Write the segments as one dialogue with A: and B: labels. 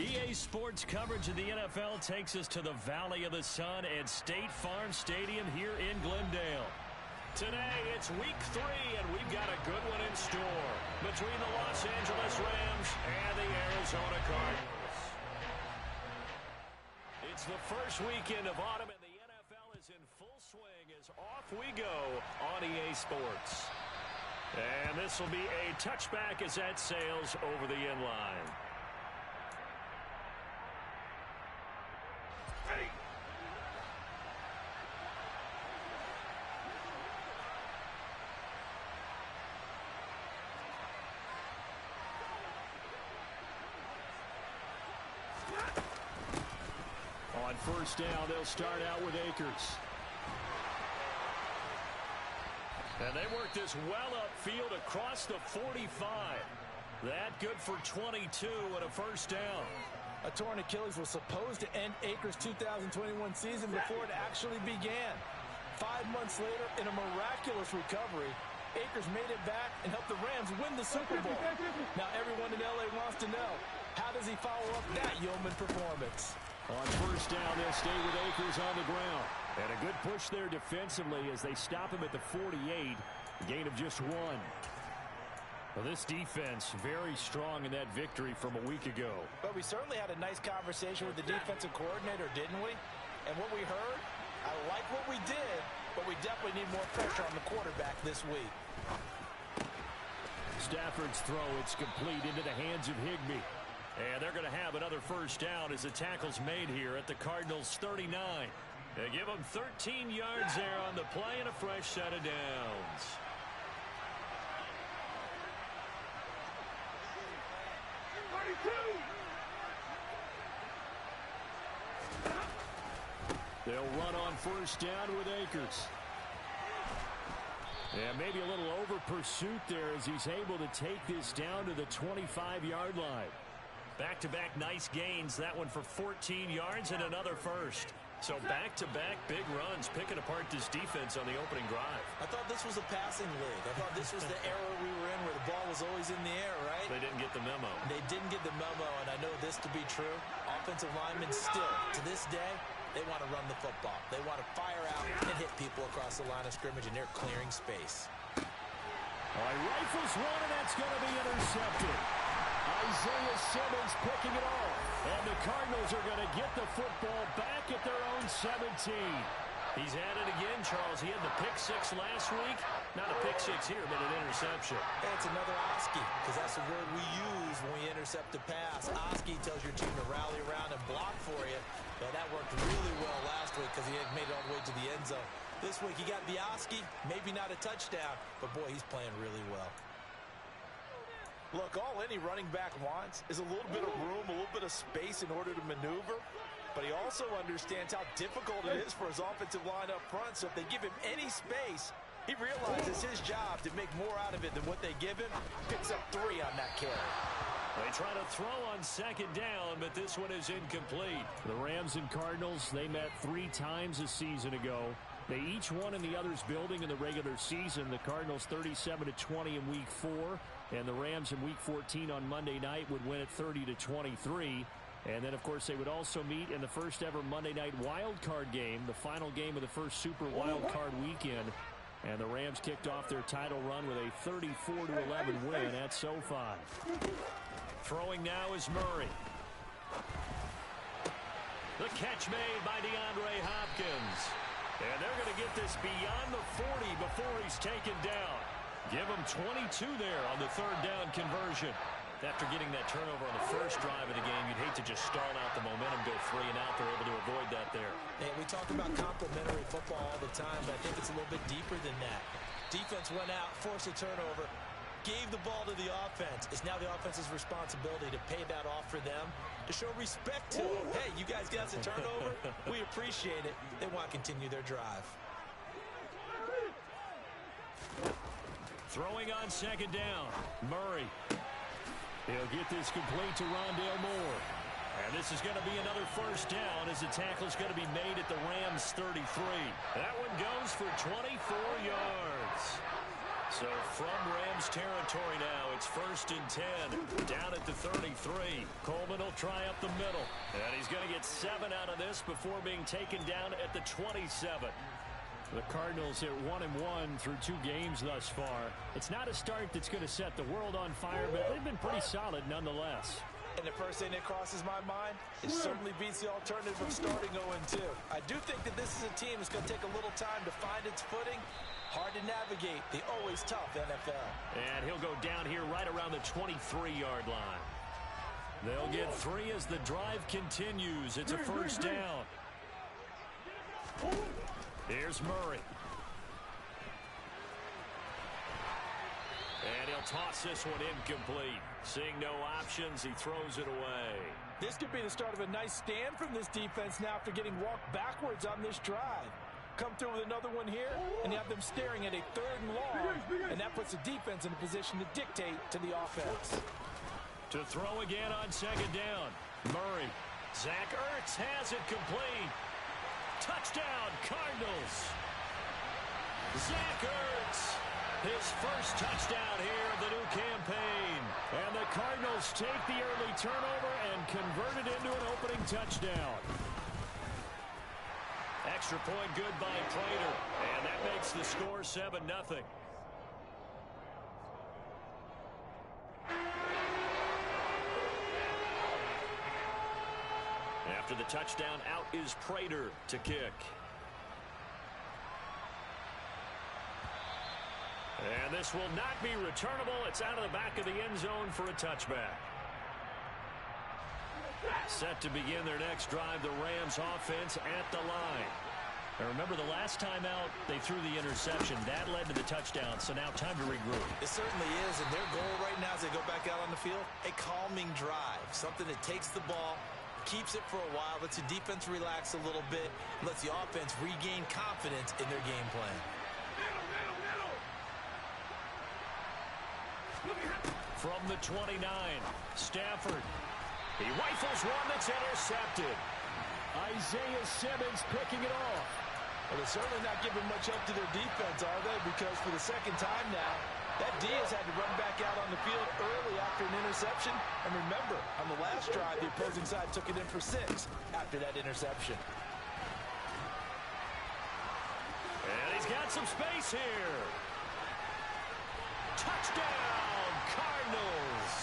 A: EA Sports coverage of the NFL takes us to the Valley of the Sun at State Farm Stadium here in Glendale. Today, it's week 3, and we've got a good one in store between the Los Angeles Rams and the Arizona Cardinals. It's the first weekend of autumn, and the NFL is in full swing as off we go on EA Sports. And this will be a touchback as that sails over the end line. On first down, they'll start out with Akers. And they work this well upfield across the 45. That good for 22 and a first down.
B: A torn Achilles was supposed to end Akers' 2021 season before it actually began. 5 months later, in a miraculous recovery, Akers made it back and helped the Rams win the Super Bowl. Now everyone in L.A. wants to know, how does he follow up that yeoman performance?
A: On first down, they'll stay with Akers on the ground. And a good push there defensively as they stop him at the 48. A gain of just 1. Well, this defense very strong in that victory from a week ago.
B: But we certainly had a nice conversation with the defensive coordinator, didn't we? And what we heard, I like what we did, but we definitely need more pressure on the quarterback this week.
A: Stafford's throw, it's complete into the hands of Higbee. And they're going to have another first down as the tackle's made here at the Cardinals' 39. They give them 13 yards there on the play and a fresh set of downs. They'll run on first down with Akers. And maybe a little over pursuit there as he's able to take this down to the 25-yard line. Back-to-back nice gains. That one for 14 yards and another first. So back-to-back big runs, picking apart this defense on the opening drive.
B: I thought this was a passing league. I thought this was the era we were in where the ball was always in the air, right?
A: They didn't get the memo.
B: They didn't get the memo, and I know this to be true. Offensive linemen still, to this day, they want to run the football. They want to fire out and hit people across the line of scrimmage, and they're clearing space.
A: All right, rifles one, and that's going to be intercepted. Isaiah Simmons picking it off. And the Cardinals are going to get the football back at their own 17. He's at it again, Charles. He had the pick 6 last week. Not a pick 6 here, but an interception.
B: Yeah, it's another Oski, because that's the word we use when we intercept a pass. Oski tells your team to rally around and block for you. But that worked really well last week because he had made it all the way to the end zone. This week he got the Oski, maybe not a touchdown, but boy, he's playing really well. Look, all any running back wants is a little bit of room, a little bit of space in order to maneuver. But he also understands how difficult it is for his offensive line up front. So if they give him any space, he realizes his job to make more out of it than what they give him. Picks up 3 on that carry.
A: They try to throw on second down, but this one is incomplete. The Rams and Cardinals, they met 3 times a season ago. They each won in the other's building in the regular season. The Cardinals 37-20 in Week 4, and the Rams in Week 14 on Monday night would win it 30-23. And then, of course, they would also meet in the first ever Monday night wild card game, the final game of the first Super Wild Card weekend. And the Rams kicked off their title run with a 34-11 win at SoFi. Throwing now is Murray. The catch made by DeAndre Hopkins. And they're going to get this beyond the 40 before he's taken down. Give him 22 there on the third down conversion. After getting that turnover on the first drive of the game, you'd hate to just stall out the momentum, go 3 and out. They're able to avoid that there.
B: Hey, we talk about complementary football all the time, but I think it's a little bit deeper than that. Defense went out, forced a turnover, gave the ball to the offense. It's now the offense's responsibility to pay that off for them, to show respect to them. Hey, you guys got us a turnover. We appreciate it. They want to continue their drive.
A: Throwing on second down, Murray. He'll get this complete to Rondale Moore. And this is going to be another first down as the tackle's going to be made at the Rams' 33. That one goes for 24 yards. So from Rams territory now, it's 1st and 10, down at the 33. Coleman will try up the middle, and he's going to get 7 out of this before being taken down at the 27. The Cardinals at 1-1 through 2 games thus far. It's not a start that's going to set the world on fire, but they've been pretty solid nonetheless.
B: And the first thing that crosses my mind, it certainly beats the alternative of starting 0-2. I do think that this is a team that's going to take a little time to find its footing. Hard to navigate the always tough NFL.
A: And he'll go down here right around the 23-yard line. They'll get 3 as the drive continues. It's a first down. Here's Murray. And he'll toss this one incomplete. Seeing no options, he throws it away.
B: This could be the start of a nice stand from this defense now after getting walked backwards on this drive. Come through with another one here, and you have them staring at a 3rd and long, and that puts the defense in a position to dictate to the offense.
A: To throw again on 2nd down. Murray. Zach Ertz has it complete. Touchdown, Cardinals. Zach Ertz, his first touchdown here of the new campaign. And the Cardinals take the early turnover and convert it into an opening touchdown. Extra point good by Prater, and that makes the score 7-0. After the touchdown, out is Prater to kick. And this will not be returnable. It's out of the back of the end zone for a touchback. Set to begin their next drive, the Rams offense at the line. And remember, the last time out, they threw the interception. That led to the touchdown, so now time to regroup.
B: It certainly is, and their goal right now as they go back out on the field, a calming drive. Something that takes the ball, keeps it for a while, lets the defense relax a little bit, lets the offense regain confidence in their game plan.
A: From the 29, Stafford. He rifles one that's intercepted. Isaiah Simmons picking it off.
B: Well, they're certainly not giving much up to their defense, are they? Because for the 2nd time now, that Diaz had to run back out on the field early after an interception. And remember, on the last drive, the opposing side took it in for 6 after that interception.
A: And he's got some space here. Touchdown, Cardinals.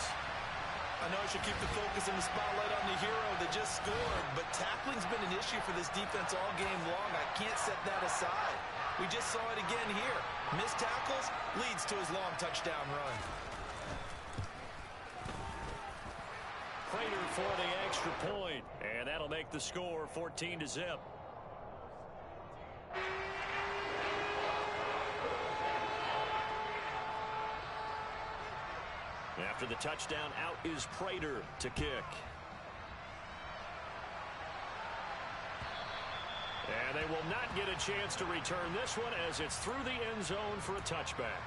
B: I know I should keep the focus and the spotlight on the hero that just scored, but tackling's been an issue for this defense all game long. I can't set that aside. We just saw it again here. Missed tackles leads to his long touchdown run.
A: Prater for the extra point, and that'll make the score 14-0. After the touchdown, out is Prater to kick. And they will not get a chance to return this one as it's through the end zone for a touchback.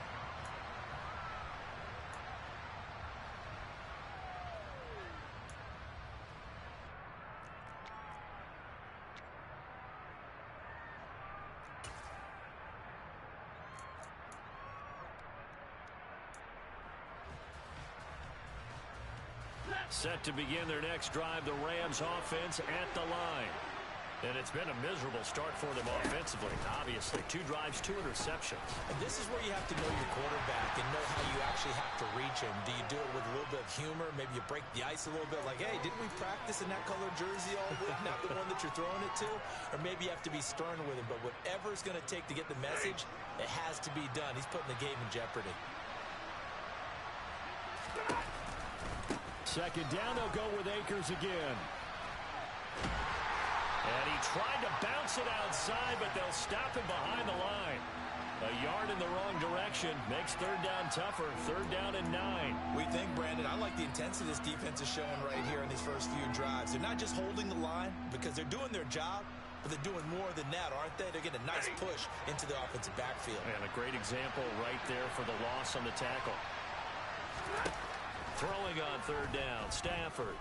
A: Set to begin their next drive, the Rams offense at the line. And it's been a miserable start for them offensively. Obviously, 2 drives, 2 interceptions.
B: And this is where you have to know your quarterback and know how you actually have to reach him. Do you do it with a little bit of humor? Maybe you break the ice a little bit like, hey, didn't we practice in that color jersey all week, not the one that you're throwing it to? Or maybe you have to be stern with him. But whatever it's going to take to get the message, it has to be done. He's putting the game in jeopardy.
A: 2nd down, they'll go with Akers again. And he tried to bounce it outside, but they'll stop him behind the line. A yard in the wrong direction makes 3rd down tougher. 3rd down and 9.
B: We think, Brandon, I like the intensity this defense is showing right here in these first few drives. They're not just holding the line because they're doing their job, but they're doing more than that, aren't they? They're getting a nice push into the offensive backfield.
A: And a great example right there for the loss on the tackle. Throwing on 3rd down, Stafford.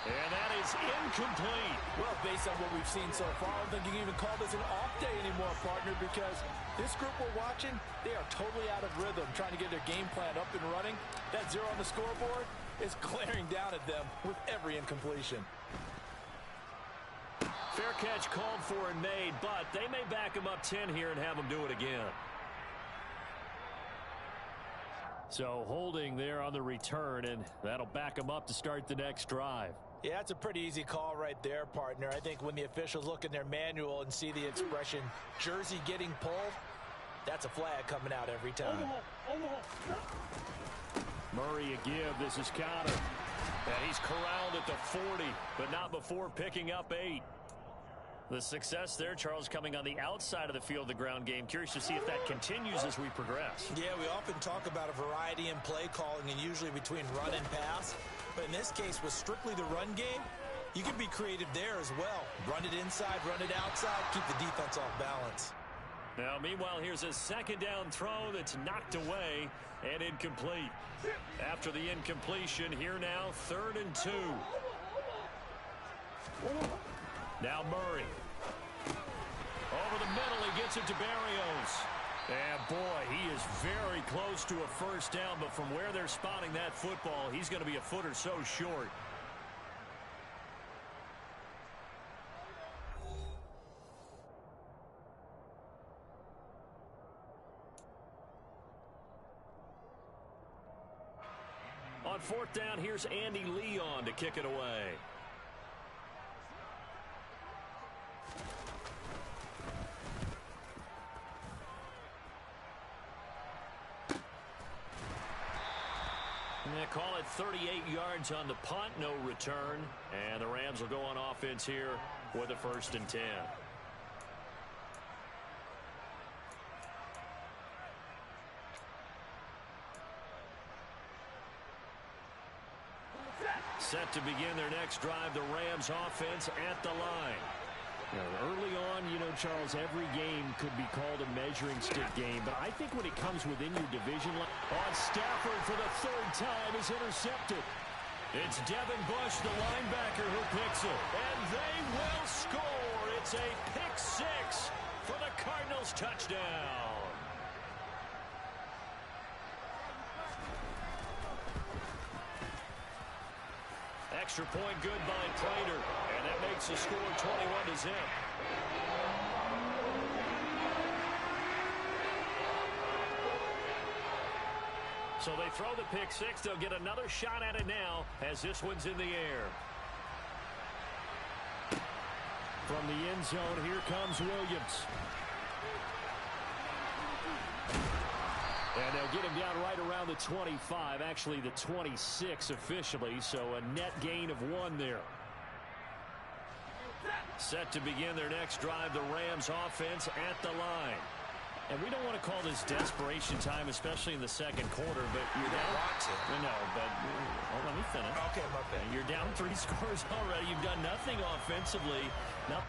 A: And that is incomplete.
B: Well, based on what we've seen so far, I don't think you can even call this an off day anymore, partner, because this group we're watching, they are totally out of rhythm, trying to get their game plan up and running. That 0 on the scoreboard is glaring down at them with every incompletion.
A: Fair catch called for and made, but they may back him up 10 here and have him do it again. So holding there on the return, and that'll back him up to start the next drive.
B: Yeah, that's a pretty easy call right there, partner. I think when the officials look in their manual and see the expression jersey getting pulled, that's a flag coming out every time.
A: Murray a give. This is counter. And he's corralled at the 40, but not before picking up 8. The success there, Charles, coming on the outside of the field, the ground game. Curious to see if that continues as we progress.
B: Yeah, we often talk about a variety in play calling and usually between run and pass. But in this case, with strictly the run game, you can be creative there as well. Run it inside, run it outside, keep the defense off balance.
A: Now, meanwhile, here's a second down throw that's knocked away and incomplete. After the incompletion, here now, 3rd and 2. Now Murray. Over the middle, he gets it to Barrios. And boy, he is very close to a first down, but from where they're spotting that football, he's going to be a foot or so short. On 4th down, here's Andy Leon to kick it away. And they call it 38 yards on the punt, no return. And the Rams will go on offense here with a 1st and 10. Set to begin their next drive, the Rams offense at the line. Early on, Charles, every game could be called a measuring stick game, but I think when it comes within your division, on Stafford for the 3rd time is intercepted. It's Devin Bush, the linebacker, who picks it, and they will score. It's a pick 6 for the Cardinals touchdown. Extra point good by Prater, and that makes the score 21-0. So they throw the pick 6. They'll get another shot at it now as this one's in the air. From the end zone, here comes Williams. And they'll get him down right around the 25, actually the 26 officially, so a net gain of 1 there. Set to begin their next drive, the Rams offense at the line. And we don't want to call this desperation time, especially in the 2nd quarter, but you're down. No, but let me finish.
B: Okay, my bad.
A: You're down 3 scores already. You've done nothing offensively. Now,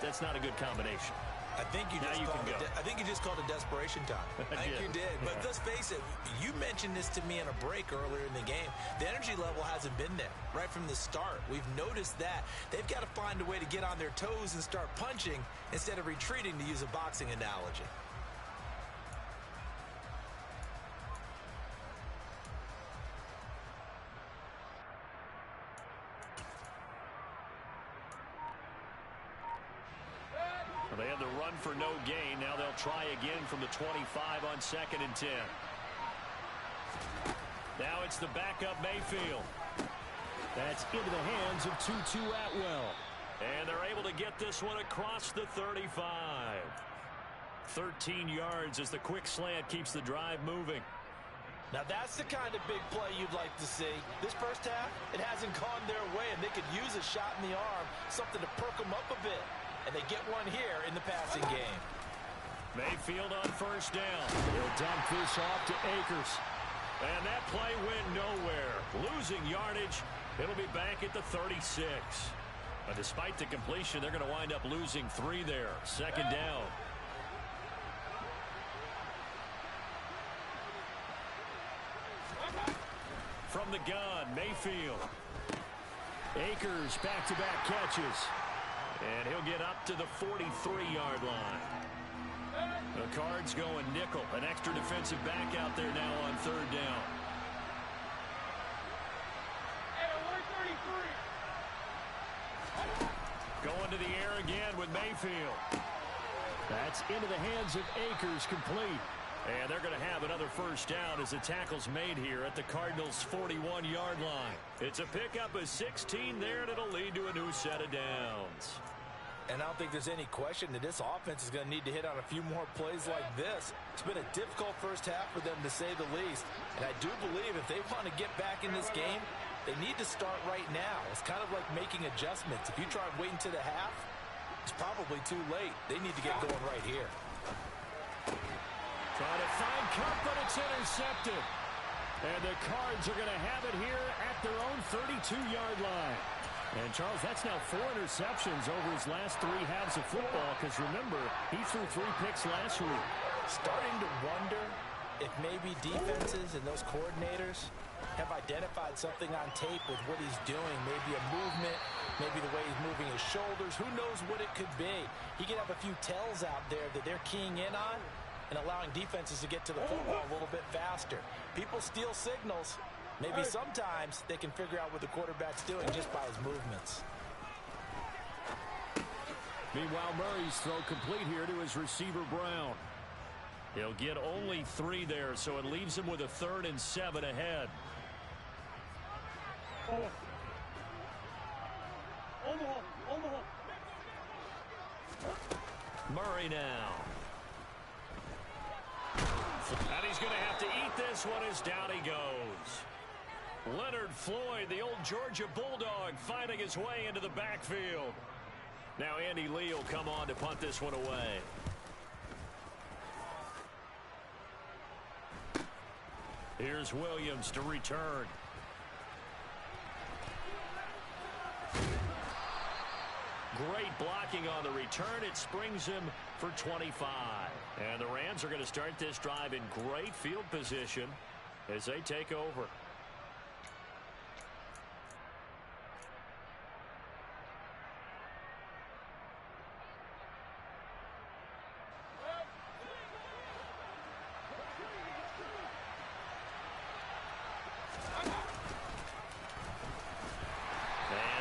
A: that's not a good combination.
B: I think you just called it desperation time. I think you did. But let's face it, you mentioned this to me in a break earlier in the game. The energy level hasn't been there right from the start. We've noticed that. They've got to find a way to get on their toes and start punching instead of retreating, to use a boxing analogy.
A: They had the run for no gain. Now they'll try again from the 25 on 2nd and 10. Now it's the backup Mayfield. That's into the hands of Tutu Atwell. And they're able to get this one across the 35. 13 yards as the quick slant keeps the drive moving.
B: Now that's the kind of big play you'd like to see. This first half, it hasn't gone their way, and they could use a shot in the arm, something to perk them up a bit. And they get one here in the passing game.
A: Mayfield on first down. He'll dump this off to Akers. And that play went nowhere. Losing yardage. It'll be back at the 36. But despite the completion, they're going to wind up losing 3 there. Second down. From the gun, Mayfield. Akers back-to-back catches. And he'll get up to the 43-yard line. The Cards going nickel. An extra defensive back out there now on third down. Going to the air again with Mayfield. That's into the hands of Akers, complete. And they're going to have another first down as the tackle's made here at the Cardinals' 41-yard line. It's a pickup of 16 there, and it'll lead to a new set of downs.
B: And I don't think there's any question that this offense is going to need to hit on a few more plays like this. It's been a difficult first half for them, to say the least. And I do believe if they want to get back in this game, they need to start right now. It's kind of like making adjustments. If you try and wait until the half, it's probably too late. They need to get going right here.
A: Trying to find Cup, but it's intercepted. And the Cards are going to have it here at their own 32-yard line. And, Charles, that's now 4 interceptions over his last 3 halves of football, because, remember, he threw 3 picks last week.
B: Starting to wonder if maybe defenses and those coordinators have identified something on tape with what he's doing. Maybe a movement, maybe the way he's moving his shoulders. Who knows what it could be? He could have a few tells out there that they're keying in on and allowing defenses to get to the football a little bit faster. People steal signals. Maybe sometimes they can figure out what the quarterback's doing just by his movements.
A: Meanwhile, Murray's throw complete here to his receiver, Brown. He'll get only 3 there, so it leaves him with a 3rd and 7 ahead. Murray now. And he's going to have to eat this one as down he goes. Leonard Floyd, the old Georgia Bulldog, fighting his way into the backfield. Now Andy Lee will come on to punt this one away. Here's Williams to return. Great blocking on the return. It springs him for 25. And the Rams are going to start this drive in great field position as they take over.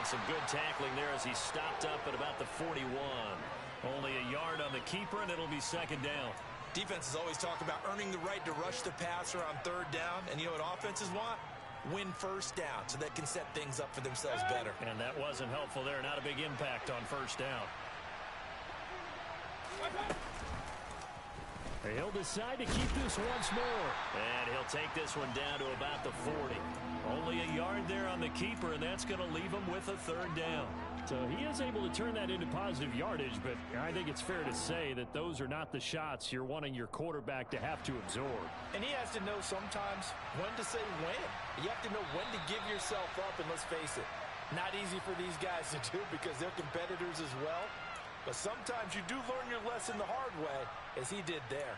A: Some good tackling there as he stopped up at about the 41. Only a yard on the keeper, and it'll be second down.
B: Defenses always talk about earning the right to rush the passer on third down. And you know what offenses want? Win first down so they can set things up for themselves better.
A: And that wasn't helpful there. Not a big impact on first down. He'll decide to keep this once more. And he'll take this one down to about the 40. Only a yard there on the keeper, and that's going to leave him with a third down. So he is able to turn that into positive yardage, but I think it's fair to say that those are not the shots you're wanting your quarterback to have to absorb.
B: And he has to know sometimes when to say when. You have to know when to give yourself up, and let's face it, not easy for these guys to do because they're competitors as well. But sometimes you do learn your lesson the hard way, as he did there.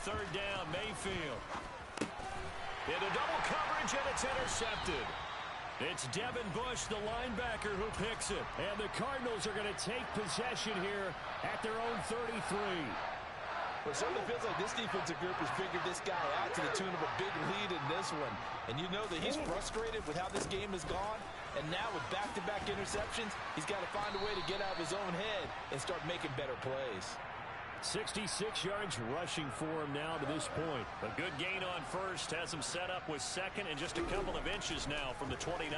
A: Third down, Mayfield. Into double coverage, and it's intercepted. It's Devin Bush, the linebacker, who picks it. And the Cardinals are going to take possession here at their own 33.
B: Well, it certainly feels like this defensive group has figured this guy out to the tune of a big lead in this one. And you know that he's frustrated with how this game has gone. And now with back-to-back interceptions, he's got to find a way to get out of his own head and start making better plays.
A: 66 yards rushing for him now to this point. A good gain on first has him set up with second and just a couple of inches now from the 29.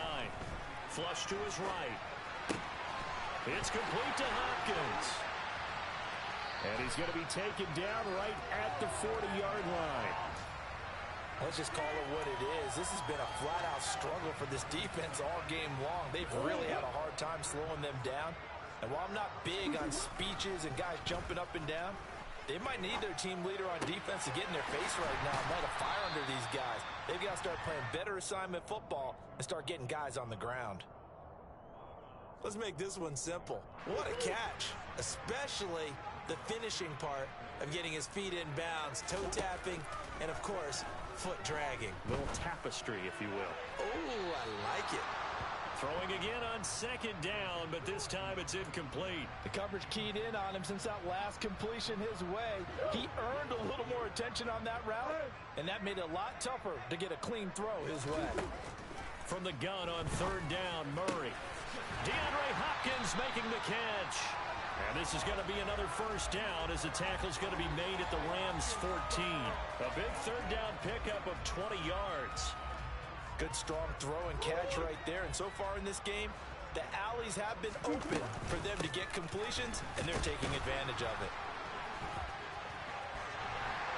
A: Flush to his right. It's complete to Hopkins. And he's going to be taken down right at the 40-yard line.
B: Let's just call it what it is. This has been a flat-out struggle for this defense all game long. They've really had a hard time slowing them down. And while I'm not big on speeches and guys jumping up and down, they might need their team leader on defense to get in their face right now and light a fire under these guys. They've got to start playing better assignment football and start getting guys on the ground. Let's make this one simple. What a catch, especially the finishing part of getting his feet in bounds, toe tapping, and of course, foot dragging.
A: A little tapestry, if you will.
B: Oh, I like it.
A: Throwing again on second down, but this time it's incomplete.
B: The coverage keyed in on him since that last completion his way. He earned a little more attention on that route, and that made it a lot tougher to get a clean throw his way.
A: From the gun on third down, Murray. DeAndre Hopkins making the catch. And this is going to be another first down as the tackle's going to be made at the Rams' 14. A big third down pickup of 20 yards.
B: Good strong throw and catch right there. And so far in this game, the alleys have been open for them to get completions, and they're taking advantage of it.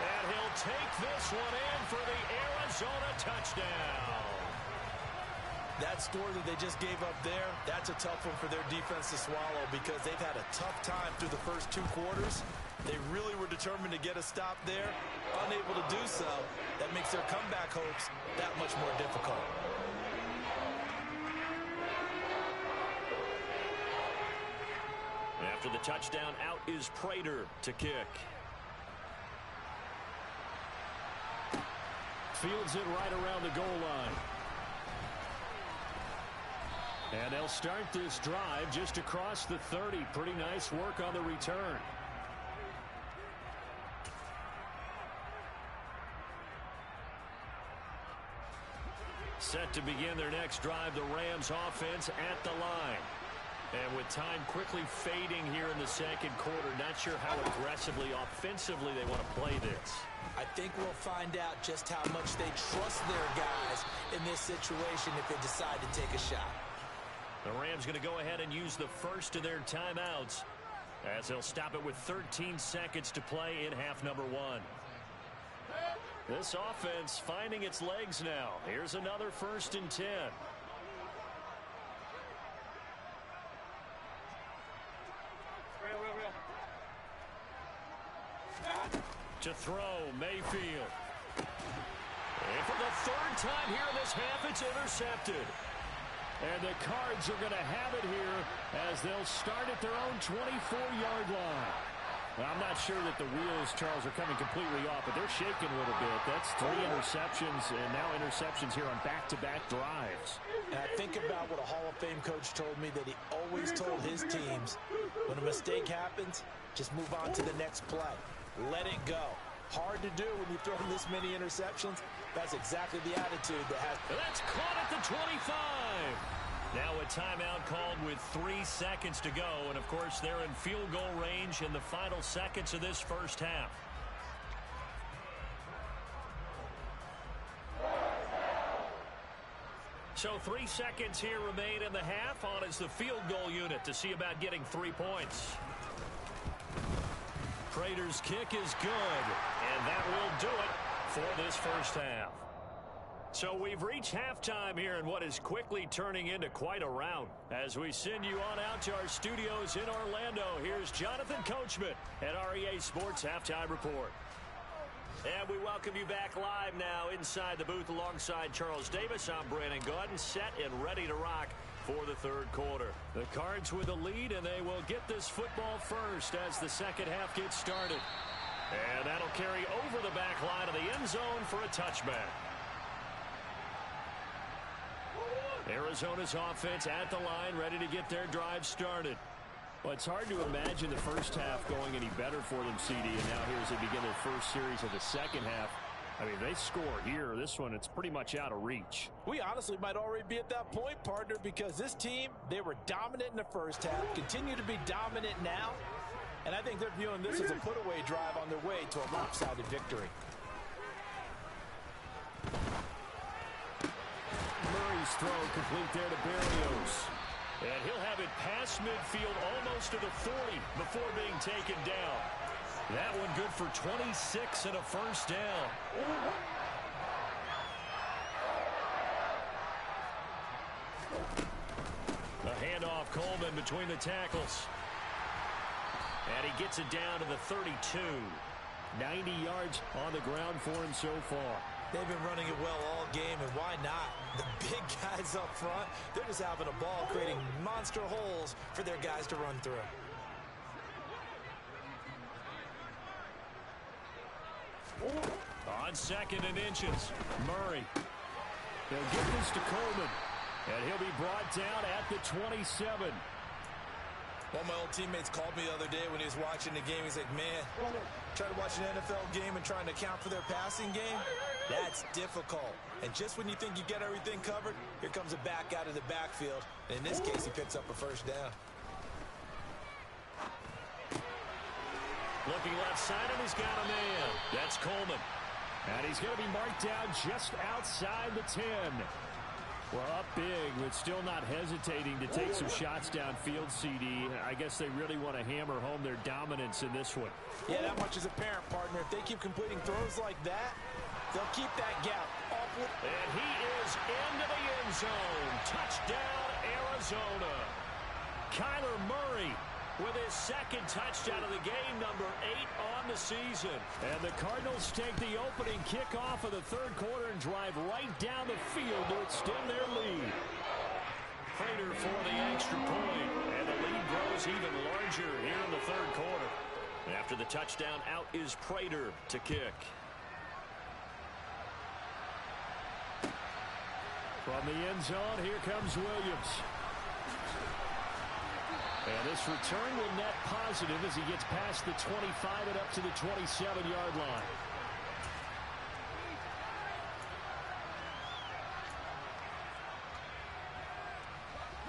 A: And he'll take this one in for the Arizona touchdown.
B: That score that they just gave up there, that's a tough one for their defense to swallow because they've had a tough time through the first two quarters. They really were determined to get a stop there, unable to do so. That makes their comeback hopes that much more difficult.
A: After the touchdown, out is Prater to kick. Fields it right around the goal line. And they'll start this drive just across the 30. Pretty nice work on the return. Set to begin their next drive, the Rams offense at the line. And with time quickly fading here in the second quarter, not sure how aggressively, offensively they want to play this.
B: I think we'll find out just how much they trust their guys in this situation if they decide to take a shot.
A: The Rams going to go ahead and use the first of their timeouts as they'll stop it with 13 seconds to play in half number one. This offense finding its legs now. Here's another 1st and 10. To throw, Mayfield. And for the third time here in this half, it's intercepted. And the Cards are going to have it here as they'll start at their own 24-yard line. Well, I'm not sure that the wheels, Charles, are coming completely off, but they're shaking a little bit. That's 3 interceptions, and now interceptions here on back-to-back drives.
B: And I think about what a Hall of Fame coach told me, that he always told his teams, when a mistake happens, just move on to the next play. Let it go. Hard to do when you throw this many interceptions. That's exactly the attitude that has.
A: That's caught at the 25. Now a timeout called with 3 seconds to go. And, of course, they're in field goal range in the final seconds of this first half. So 3 seconds here remain in the half. On is the field goal unit to see about getting 3 points. Prater's kick is good, and that will do it for this first half. So we've reached halftime here in what is quickly turning into quite a rout. As we send you on out to our studios in Orlando, here's Jonathan Coachman at REA Sports Halftime Report. And we welcome you back live now inside the booth alongside Charles Davis. I'm Brandon Gaudin, set and ready to rock for the third quarter. The Cards with a lead, and they will get this football first as the second half gets started. And that'll carry over the back line of the end zone for a touchback. Arizona's offense at the line, ready to get their drive started. Well, it's hard to imagine the first half going any better for them, CD, and now here as they begin their first series of the second half. I mean, they score here. This one, it's pretty much out of reach.
B: We honestly might already be at that point, partner, because this team, they were dominant in the first half, continue to be dominant now, and I think they're viewing this as a put-away drive on their way to a lopsided victory.
A: Murray's throw complete there to Berrios. And he'll have it past midfield almost to the 40 before being taken down. That one good for 26 and a first down. A handoff, Coleman between the tackles. And he gets it down to the 32. 90 yards on the ground for him so far.
B: They've been running it well all game, and why not? The big guys up front, they're just having a ball, creating monster holes for their guys to run through.
A: On second and inches, Murray. They'll give this to Coleman, and he'll be brought down at the 27.
B: One of my old teammates called me the other day when he was watching the game. He's like, man, trying to watch an NFL game and trying to account for their passing game, that's difficult. And just when you think you get everything covered, here comes a back out of the backfield. And in this case, he picks up a first down.
A: Looking left side, and he's got a man. That's Coleman. And he's going to be marked down just outside the 10. Well, up big, but still not hesitating to take some shots downfield, CD. I guess they really want to hammer home their dominance in this one.
B: Yeah, that much is apparent, partner. If they keep completing throws like that, they'll keep that gap upward.
A: And he is into the end zone. Touchdown, Arizona. Kyler Murray with his second touchdown of the game, number 8 on the season. And the Cardinals take the opening kickoff of the third quarter and drive right down the field to extend their lead. Prater for the extra point, and the lead grows even larger here in the third quarter. After the touchdown, out is Prater to kick. From the end zone, here comes Williams. And this return will net positive as he gets past the 25 and up to the 27-yard line.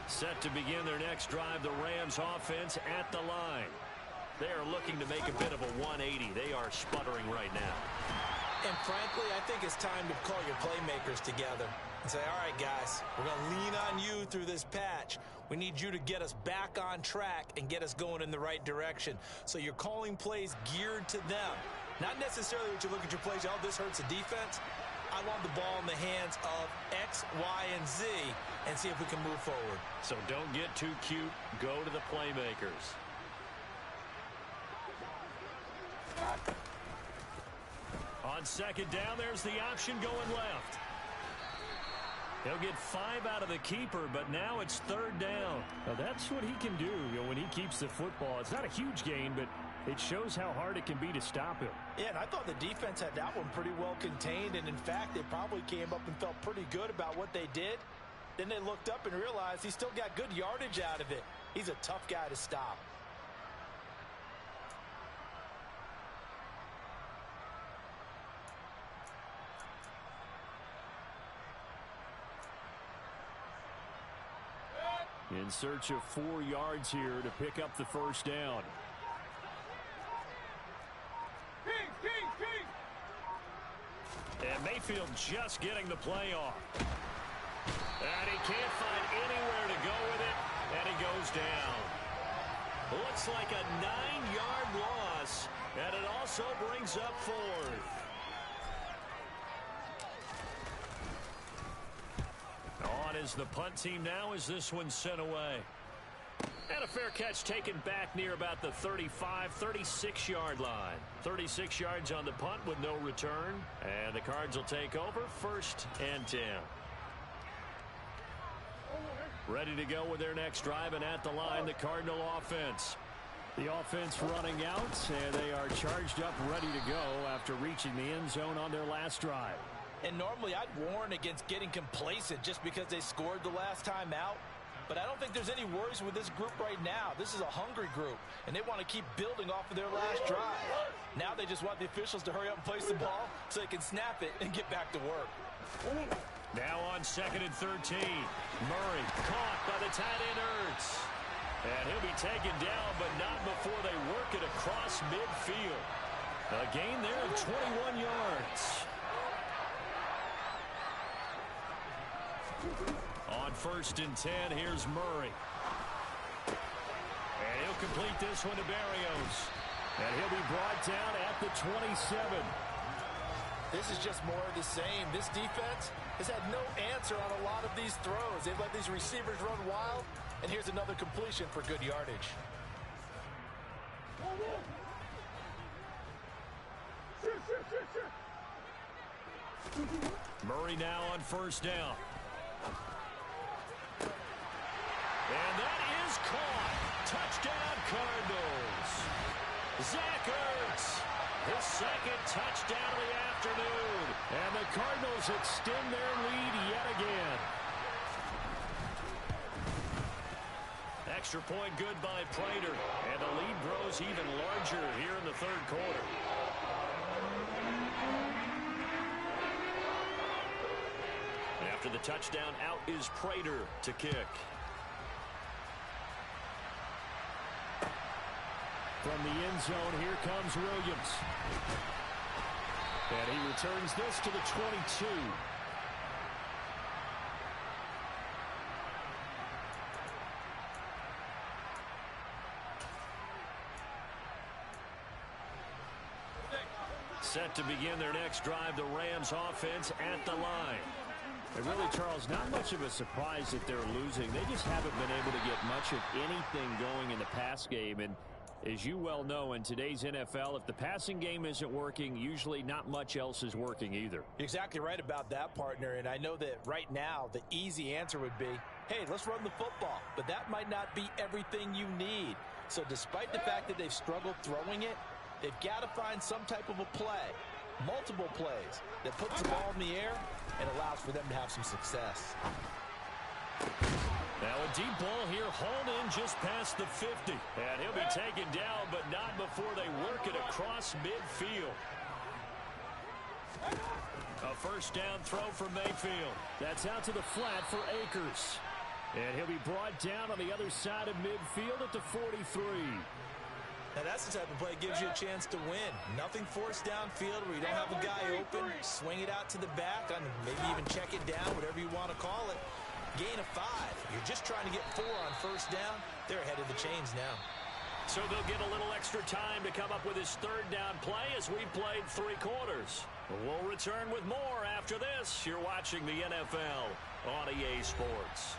A: Set to begin their next drive, the Rams offense at the line. They are looking to make a bit of a 180. They are sputtering right now.
B: And frankly, I think it's time to call your playmakers together and say, all right, guys, we're going to lean on you through this patch. We need you to get us back on track and get us going in the right direction. So you're calling plays geared to them. Not necessarily what you look at your plays, oh, this hurts the defense. I want the ball in the hands of X, Y, and Z and see if we can move forward.
A: So don't get too cute. Go to the playmakers. On second down, there's the option going left. He'll get 5 out of the keeper, but now it's third down. Now that's what he can do, when he keeps the football. It's not a huge gain, but it shows how hard it can be to stop him.
B: Yeah, and I thought the defense had that one pretty well contained, and in fact, they probably came up and felt pretty good about what they did. Then they looked up and realized he still got good yardage out of it. He's a tough guy to stop.
A: In search of 4 yards here to pick up the first down. And Mayfield just getting the play off. And he can't find anywhere to go with it, and he goes down. Looks like a 9-yard loss, and it also brings up 4th. On is the punt team now as this one's sent away. And a fair catch taken back near about the 35, 36-yard line. 36 yards on the punt with no return. And the Cards will take over 1st and 10. Ready to go with their next drive, and at the line, the Cardinal offense. The offense running out, and they are charged up, ready to go after reaching the end zone on their last drive.
B: And normally I'd warn against getting complacent just because they scored the last time out. But I don't think there's any worries with this group right now. This is a hungry group, and they want to keep building off of their last drive. Now they just want the officials to hurry up and place the ball so they can snap it and get back to work.
A: Now on 2nd and 13. Murray caught by the tight end Ertz. And he'll be taken down, but not before they work it across midfield. A gain there of 21 yards. On 1st and 10, here's Murray. And he'll complete this one to Berrios. And he'll be brought down at the 27.
B: This is just more of the same. This defense has had no answer on a lot of these throws. They've let these receivers run wild, and here's another completion for good yardage.
A: Murray now on 1st down. And that is caught. Touchdown, Cardinals. Zach Ertz, his 2nd touchdown of the afternoon. And the Cardinals extend their lead yet again. Extra point good by Prater. And the lead grows even larger here in the 3rd quarter. After the touchdown, out is Prater to kick. From the end zone, here comes Williams. And he returns this to the 22. Set to begin their next drive, the Rams offense at the line. And really, Charles, not much of a surprise that they're losing. They just haven't been able to get much of anything going in the pass game. And as you well know, in today's NFL, if the passing game isn't working, usually not much else is working either.
B: You're exactly right about that, partner. And I know that right now the easy answer would be, hey, let's run the football. But that might not be everything you need. So despite the fact that they've struggled throwing it, they've got to find some type of a play, multiple plays, that puts the ball in the air and allows for them to have some success.
A: Now a deep ball here, hauled in just past the 50. And he'll be taken down, but not before they work it across midfield. A 1st down throw for Mayfield. That's out to the flat for Akers. And he'll be brought down on the other side of midfield at the 43.
B: Now that's the type of play that gives you a chance to win. Nothing forced downfield where you don't have a guy open. Swing it out to the back, and maybe even check it down, whatever you want to call it. Gain of 5. You're just trying to get 4 on 1st down. They're ahead of the chains now.
A: So they'll get a little extra time to come up with his 3rd down play as we played 3 quarters. We'll return with more after this. You're watching the NFL on EA Sports.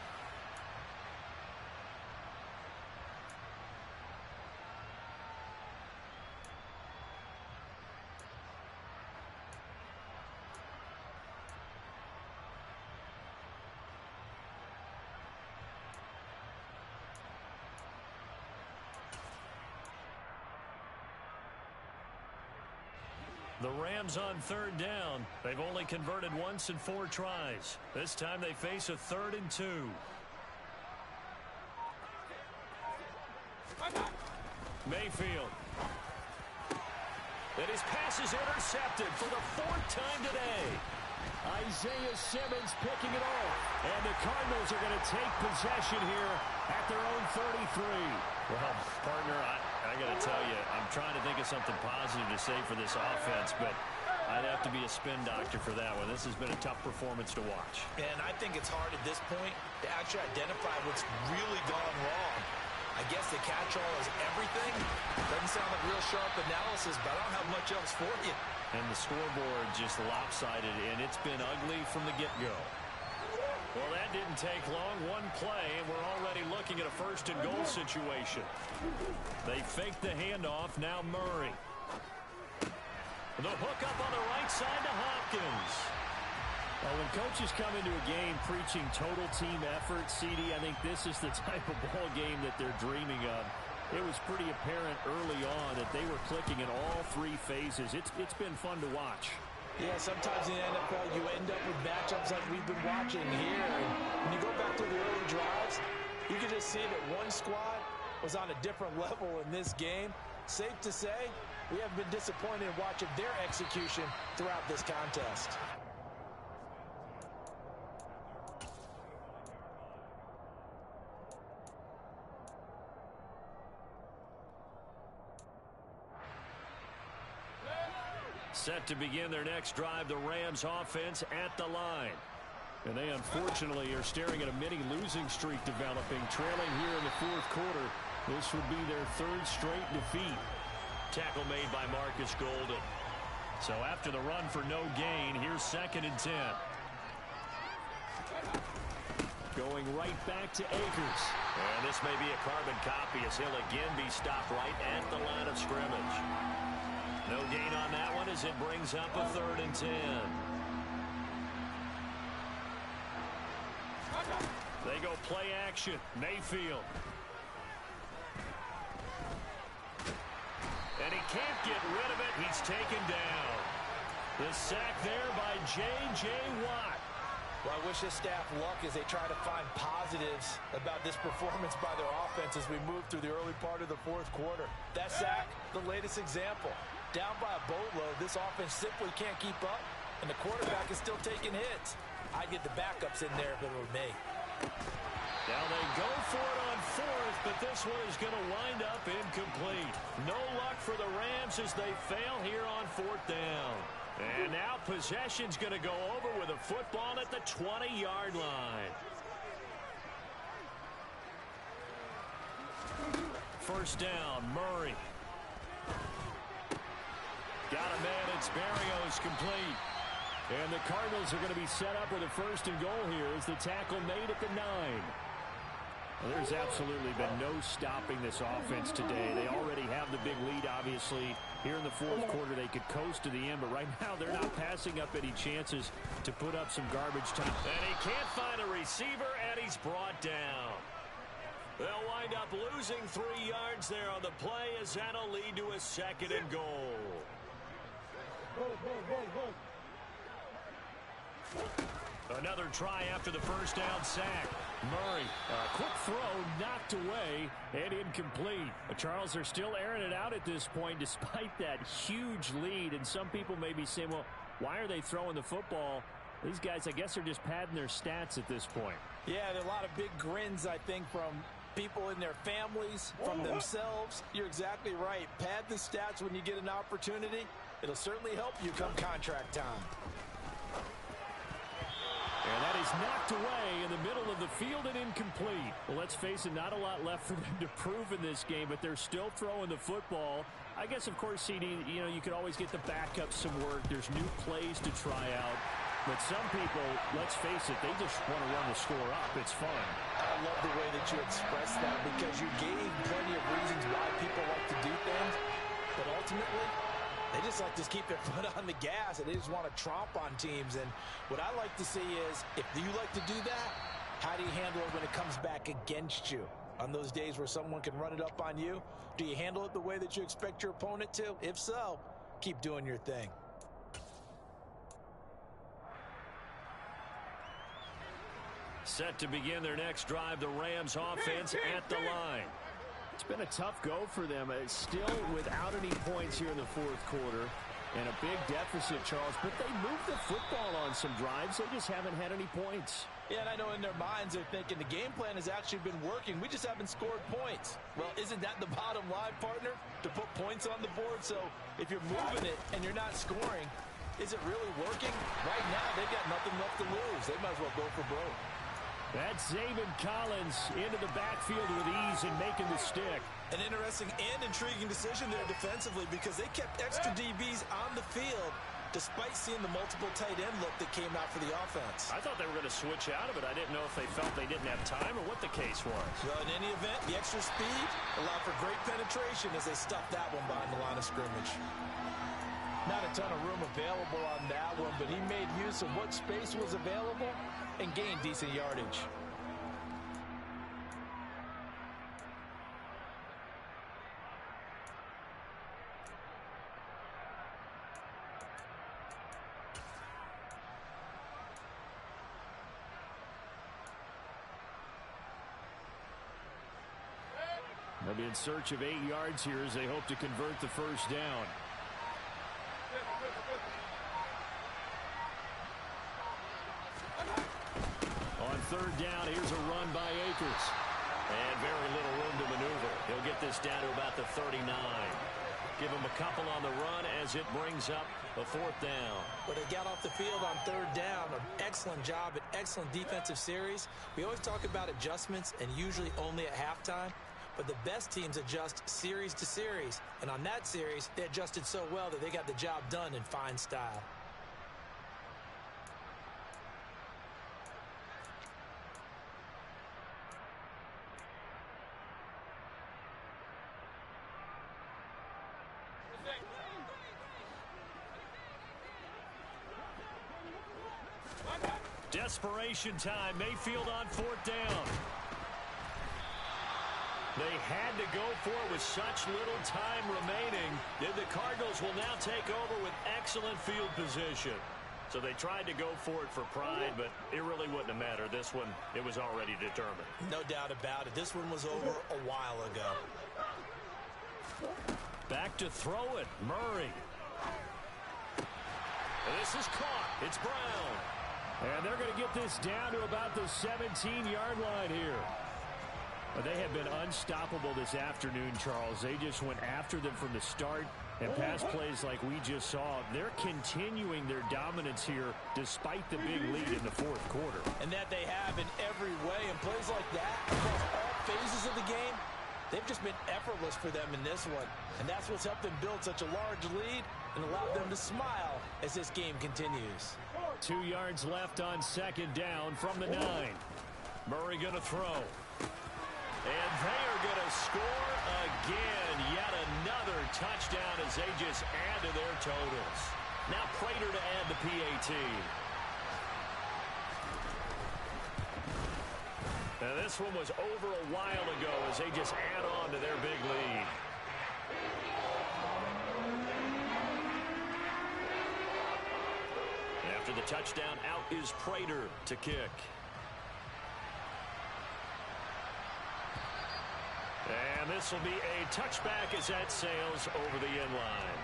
A: The Rams on 3rd down. They've only converted once in 4 tries. This time they face a 3rd and 2. Mayfield. And his pass is intercepted for the 4th time today. Isaiah Simmons picking it off. And the Cardinals are going to take possession here at their own 33. Well, partner, I got to tell you, I'm trying to think of something positive to say for this offense, but I'd have to be a spin doctor for that one. This has been a tough performance to watch.
B: And I think it's hard at this point to actually identify what's really gone wrong. I guess the catch-all is everything. Doesn't sound like real sharp analysis, but I don't have much else for you.
A: And the scoreboard just lopsided, and it's been ugly from the get-go. Well, that didn't take long. One play, and we're already looking at a 1st and goal situation. They faked the handoff. Now Murray. The hook up on the right side to Hopkins. Well, when coaches come into a game preaching total team effort, CD, I think this is the type of ball game that they're dreaming of. It was pretty apparent early on that they were clicking in all 3 phases. It's been fun to watch.
B: Yeah, sometimes in the NFL you end up with matchups like we've been watching here. And when you go back to the early drives, You can just see that one squad was on a different level in this game. Safe to say, we have been disappointed in watching their execution throughout this contest.
A: Set to begin their next drive, the Rams offense at the line. And they unfortunately are staring at a mini losing streak developing, trailing here in the fourth quarter. This would be their third straight defeat. Tackle made by Marcus Golden. So after the run for no gain, here's 2nd and 10. Going right back to Akers.
C: And this may be a carbon copy as he'll again be stopped right at the line of scrimmage. No gain on that one as it brings up a 3rd and 10.
A: They go play action. Mayfield. And he can't get rid of it. He's taken down. The sack there by J.J. Watt.
B: Well, I wish this staff luck as they try to find positives about this performance by their offense as we move through the early part of the fourth quarter. That sack, the latest example. Down by a boatload, this offense simply can't keep up, and the quarterback is still taking hits. I'd get the backups in there if it were me.
A: Now they go for it on 4th, but this one is going to wind up incomplete. No luck for the Rams as they fail here on 4th down. And now possession's going to go over with a football at the 20-yard line. First down, Murray. Got a man, it's Barrios, complete. And the Cardinals are going to be set up with a 1st and goal here as the tackle made at the 9. Well, there's absolutely been no stopping this offense today. They already have the big lead, obviously. Here in the fourth quarter, they could coast to the end, but right now they're not passing up any chances to put up some garbage time.
C: And he can't find a receiver, and he's brought down. They'll wind up losing 3 yards there on the play as that'll lead to a 2nd and goal.
A: Another try after the first down sack. Murray, a quick throw, knocked away, and incomplete. The Charles are still airing it out at this point despite that huge lead. And some people may be saying, well, why are they throwing the football? These guys, I guess, are just padding their stats at this point.
B: Yeah, there are a lot of big grins, I think, from people in their families, from themselves. You're exactly right. Pad the stats when you get an opportunity. It'll certainly help you come contract time.
A: And that is knocked away in the middle of the field and incomplete. Well, let's face it, not a lot left for them to prove in this game, but they're still throwing the football. I guess, of course, CD, you could always get the backups some work. There's new plays to try out. But some people, let's face it, they just want to run the score up. It's fun.
B: I love the way that you expressed that because you gave plenty of reasons why people like to do things. But ultimately, they just like to keep their foot on the gas, and they just want to tromp on teams. And what I like to see is, if you like to do that, how do you handle it when it comes back against you? On those days where someone can run it up on you, do you handle it the way that you expect your opponent to? If so, keep doing your thing.
A: Set to begin their next drive, the Rams offense at the line. It's been a tough go for them. It's still without any points here in the fourth quarter. And a big deficit, Charles. But they moved the football on some drives. They just haven't had any points.
B: Yeah, and I know in their minds they're thinking the game plan has actually been working. We just haven't scored points. Well, isn't that the bottom line, partner? To put points on the board. So if you're moving it and you're not scoring, is it really working? Right now, they've got nothing left to lose. They might as well go for broke.
A: That's Zaven Collins into the backfield with ease and making the stick.
B: An interesting and intriguing decision there defensively because they kept extra DBs on the field despite seeing the multiple tight end look that came out for the offense.
A: I thought they were going to switch out of it. I didn't know if they felt they didn't have time or what the case was.
B: Well, in any event, the extra speed allowed for great penetration as they stuffed that one behind the line of scrimmage. Not a ton of room available on that one, but he made use of what space was available and gained decent yardage.
A: They'll be in search of 8 yards here as they hope to convert the first down. On third down, here's a run by Akers.
C: And very little room to maneuver. He'll get this down to about the 39. Give him a couple on the run as it brings up a fourth down.
B: But they got off the field on third down. An excellent job, an excellent defensive series. We always talk about adjustments and usually only at halftime. But the best teams adjust series to series. And on that series, they adjusted so well that they got the job done in fine style.
A: Desperation time. Mayfield on fourth down.
C: They had to go for it with such little time remaining. The Cardinals will now take over with excellent field position. So they tried to go for it for pride, but it really wouldn't have mattered. This one, it was already determined.
B: No doubt about it. This one was over a while ago.
A: Back to throw it. Murray.
C: And this is caught. It's Brown.
A: And they're going to get this down to about the 17-yard line here. But they have been unstoppable this afternoon, Charles. They just went after them from the start. And pass plays like we just saw, they're continuing their dominance here despite the big lead in the fourth quarter.
B: And that they have in every way. And plays like that across all phases of the game, they've just been effortless for them in this one. And that's what's helped them build such a large lead and allowed them to smile as this game continues.
A: 2 yards left on second down from the 9. Murray going to throw.
C: And they are going to score again. Yet another touchdown as they just add to their totals. Now Prater to add the PAT. Now this one was over a while ago as they just add on to their big lead. After the touchdown, out is Prater to kick. And this will be a touchback as that sails over the end line.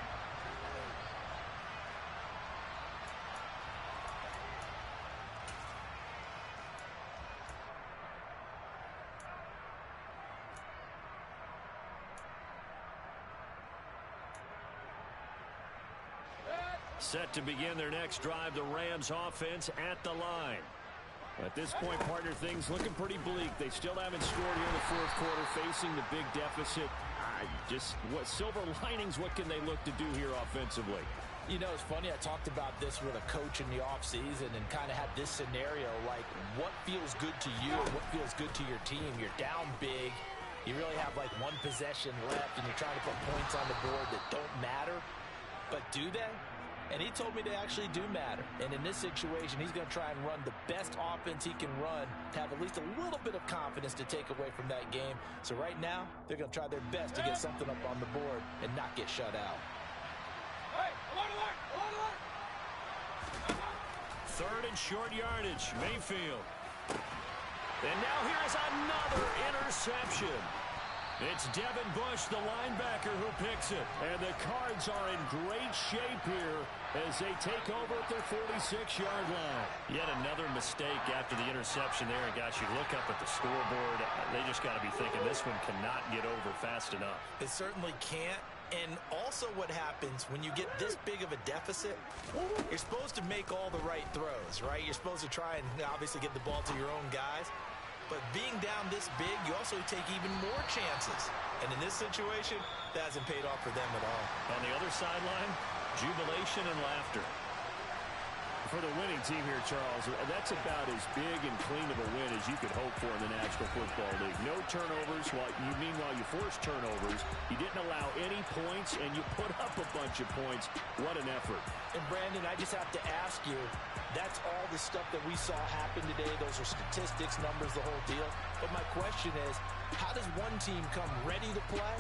C: Set to begin their next drive, the Rams offense at the line. At this point, partner, things looking pretty bleak. They still haven't scored here in the fourth quarter, facing the big deficit. What silver linings, what can they look to do here offensively?
B: You know, it's funny. I talked about this with a coach in the offseason and kind of had this scenario, like what feels good to you and what feels good to your team. You're down big. You really have like one possession left, and you're trying to put points on the board that don't matter. But do they? And he told me they actually do matter. And in this situation, he's going to try and run the best offense he can run to have at least a little bit of confidence to take away from that game. So right now, they're going to try their best to get something up on the board and not get shut out.
A: Third and short yardage, Mayfield.
C: And now here's another interception.
A: It's Devin Bush, the linebacker, who picks it. And the Cards are in great shape here as they take over at their 46-yard line.
C: Yet another mistake after the interception there. And gosh, you look up at the scoreboard, they just got to be thinking this one cannot get over fast enough.
B: It certainly can't. And also what happens when you get this big of a deficit, you're supposed to make all the right throws, right? You're supposed to try and obviously get the ball to your own guys. But being down this big, you also take even more chances. And in this situation, that hasn't paid off for them at all.
C: On the other sideline, jubilation and laughter.
A: For the winning team here, Charles, that's about as big and clean of a win as you could hope for in the National Football League. No turnovers. Meanwhile, you forced turnovers. You didn't allow any points, and you put up a bunch of points. What an effort.
B: And, Brandon, I just have to ask you, that's all the stuff that we saw happen today. Those are statistics, numbers, the whole deal. But my question is, how does one team come ready to play,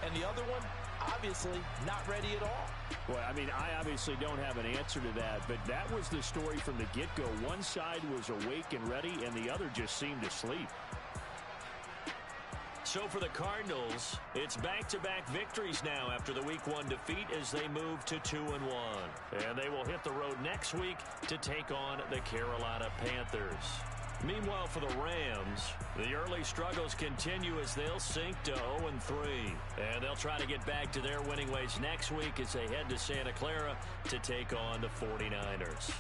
B: and the other one, obviously, not ready at all?
A: Well, I mean, I obviously don't have an answer to that, but that was the story from the get-go. One side was awake and ready, and the other just seemed to sleep. So for the Cardinals, it's back-to-back victories now after the Week 1 defeat as they move to 2-1. And they will hit the road next week to take on the Carolina Panthers. Meanwhile, for the Rams, the early struggles continue as they'll sink to 0-3. And they'll try to get back to their winning ways next week as they head to Santa Clara to take on the 49ers.